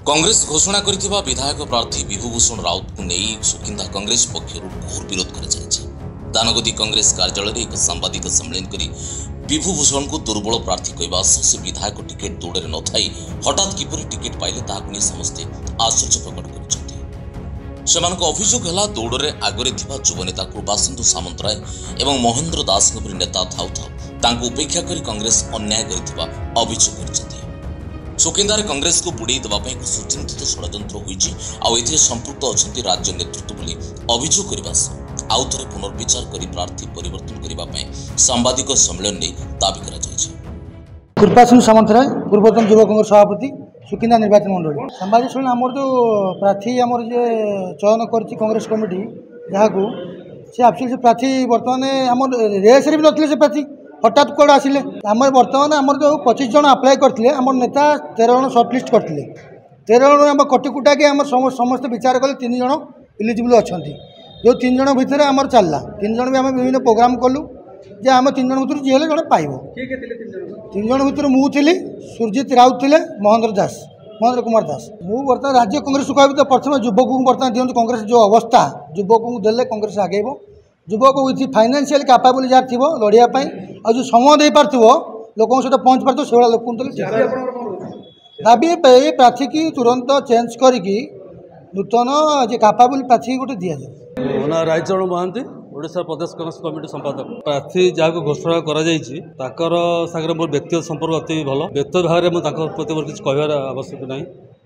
कांग्रेस घोषणा करथिबा विधायक प्रार्थी विभूभूषण राउत को नहीं सुकिंदा कांग्रेस पक्षर घोर विरोध कर दानगदी कांग्रेस कार्यालय एक सांबादिक सम्मेलन करी विभूभूषण को दुर्बल प्रार्थी कहवा से विधायक टिकेट दौड़े न थाई हठात किपर टिकेट पाइले ताकू समस्ते आश्चर्य प्रकट कर अभियोग है दौड़े आगे युव नेता कृपासिंधु सामंतराय एवं महेंद्र दास नेता थाउ थाउ उपेक्षा कर कांग्रेस अन्याय कर अभियोग कर सुकिंदार कांग्रेस को बुड़े देवाई एक सुचिंतित षड्यंत्र होती संपुक्त अच्छा राज्य नेतृत्व अभियोग करने आउ थे पुनर्विचार कर प्रार्थी परिवर्तन करने सांबादिक सम्मेलन में दाबी कर कृपासिंधु सामंतराय पूर्वतन युवा कांग्रेस सभापति सुकिंदा निर्वाचन मंडल सांबादिक सम्मेलन आमर जो प्रार्थी आमर जे चयन कर कांग्रेस कमिटी जहाँ से एक्चुअली से प्रार्थी बर्तमान आम रेस भी नी से प्रार्थी हठात कौन आसिले आम बर्तमान आम जो 25 जन अप्लाई करते आम नेता 13 जन सर्टलिस्ट करते 13 जन आम कटिकुटा के आम समस्त विचार कले 3 जन इलिजिबल अच्छा जो 3 जन भितर आम चलला 3 जन भी आम विभिन्न प्रोग्राम कलु जे आम 3 जन भर जी जन पाइब 3 जन भर मुझे सुरजित राउत थे महेंद्र कुमार दास मु बर्तमान राज्य कांग्रेस को कहबी तो प्रथम युवक को बर्तमान दिखते कांग्रेस जो अवस्था युवक को देले कांग्रेस आगेब युवक विथ फाइनेंशियल कैपेबल जार थी लड़ाई और जो समय दे पार्थ लोकों सहित पहुँच पार्थ से लोक दाबी ये प्रार्थी की तुरंत चेंज करके नूतन जो कैपेबल प्रार्थी गोटे दि जाए रायचरण महांती ओडिशा प्रदेश कांग्रेस कमिटी संपादक प्रार्थी जहाँ घोषणा कर मोर व्यक्तिगत संपर्क अति भल व्यक्तिगत भाव में प्रति मोर किसी कहर आवश्यक ना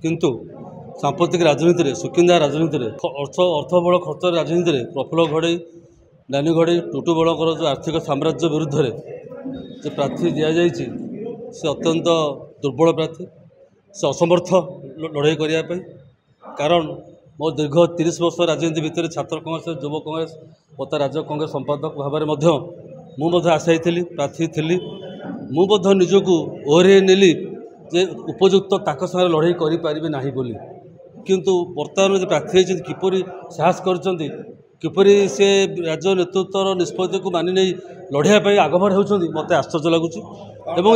किंतु सांप्रतिक राजनीति में सुकिंदा राजनीति में अर्थबल खर्च राजनीति में प्रफुल्ल घड़ई नानी घड़ी टुटू बड़कर जो आर्थिक साम्राज्य विरुद्ध में जो प्रार्थी दि जाए से अत्यंत दुर्बल प्रार्थी से असमर्थ लड़ाई करने कारण मो दीर्घ 30 वर्ष राजनीति भितर छात्र कांग्रेस युव कांग्रेस तथा राज्य कांग्रेस संपादक भाव में मुझे आशायी थी प्रार्थी थी मुझे निजक ओहरे नेली जे उपयुक्त ताक सागर लड़ाई करें बोली किंतु बर्तमान जो प्रार्थी किपरि साहस कर किपरि से राज्य नेतृत्वर निष्पत्ति को मानि नहीं लड़ाई आगभर होती मत आश्चर्य लगुच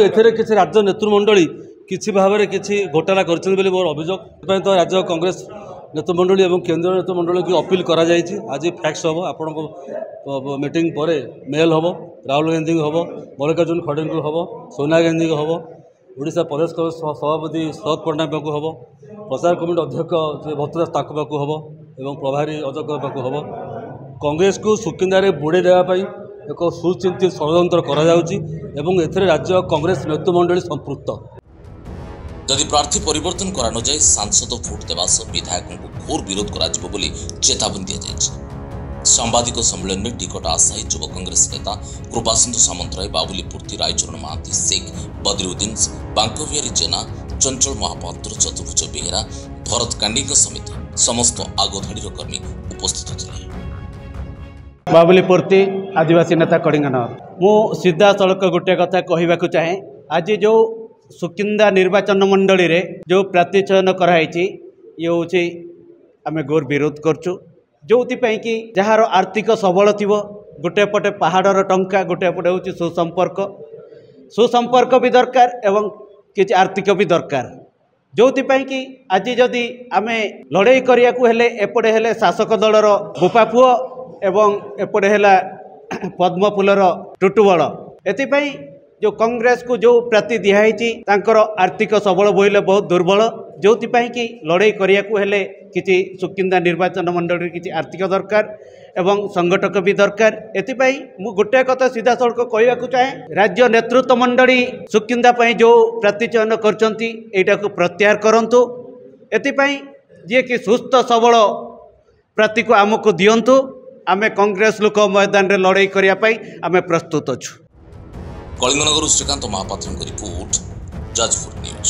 एथिरे किसी राज्य नेतृमंडली किसी भाव में किसी घोटाला कर मोर अभियोग तो राज्य कांग्रेस नेतृमंडली और केंद्रीय नेतृमंडली की अपील करा आज फैक्स हम आपण मीटिंग पर मेल हम राहुल गांधी को हम मल्लिकार्जुन खड़गे को हम सोनिया गांधी को हम ओडिशा प्रदेश कांग्रेस सभापति शरद पट्टनायक को हम प्रचार कमिटी अध्यक्ष भक्तदास ताकू हम एवं प्रभारी अजय पाक हम कांग्रेस को सुकिंदारे बुड़े देवाई एक सुचिंतित षड्यंत्र कर राज्य कांग्रेस नेतृमंडली संपृक्त जदि प्रार्थी परिवर्तन करा न जाए सांसद भोट देवा सह विधायकों को घोर विरोध करा बोली चेतावनी दी जाए सांबादिक सम्मेलन में टिकट आशायी युव कांग्रेस नेता कृपासिंधु सामंतराय बाबुली पूर्ति रायचरण महांती शेख बदरुद्दीन बांकविहारी जेना चंचल महापात्र चतुर्भुज बेहेरा भरत कांडी समेत समस्त आगधाड़ी कर्मी उपस्थित थे बाबुली पूर्ति आदिवासी नेता कलिंगनगर मु सीधा सड़क गोटे कथा कहवाक चाहे आज जो सुकिंदा निर्वाचन मंडली रे जो प्रार्थी चयन कराई ये हूँ आम घोर विरोध करचु जो कि जार आर्थिक सबल थी गोटे पटे पहाड़र टंका गोटे पटे हूँ सुसंपर्क भी दरकार एवं किसी आर्थिक भी दरकार जो कि आज जदि आम लड़ाई करने एपटे हेले शासक दलर गोपा पुओ एवं एपटे है पद्मफुलर टुटुबल एपाई जो कांग्रेस को जो प्रार्थी दिखाई आर्थिक सबल बोले बहुत दुर्बल जो कि लड़ाई करने किसी सुकिंदा निर्वाचन मंडल किसी आर्थिक दरकार एवं संगठक भी दरकार एपाई मु गोटे कथा सीधा सड़क कहवाक चाहे राज्य नेतृत्व मंडली सुकिंदा जो प्रार्थी चयन कर प्रत्याहार करंतु एपाई जी कि सुस्थ सबल प्रार्थी को आमको दिंतु आमे कांग्रेस लोक मैदान रे लड़ाई करने आमे प्रस्तुत अच्छु। Kalinganagar Srikant Mohapatra report Jajpur news.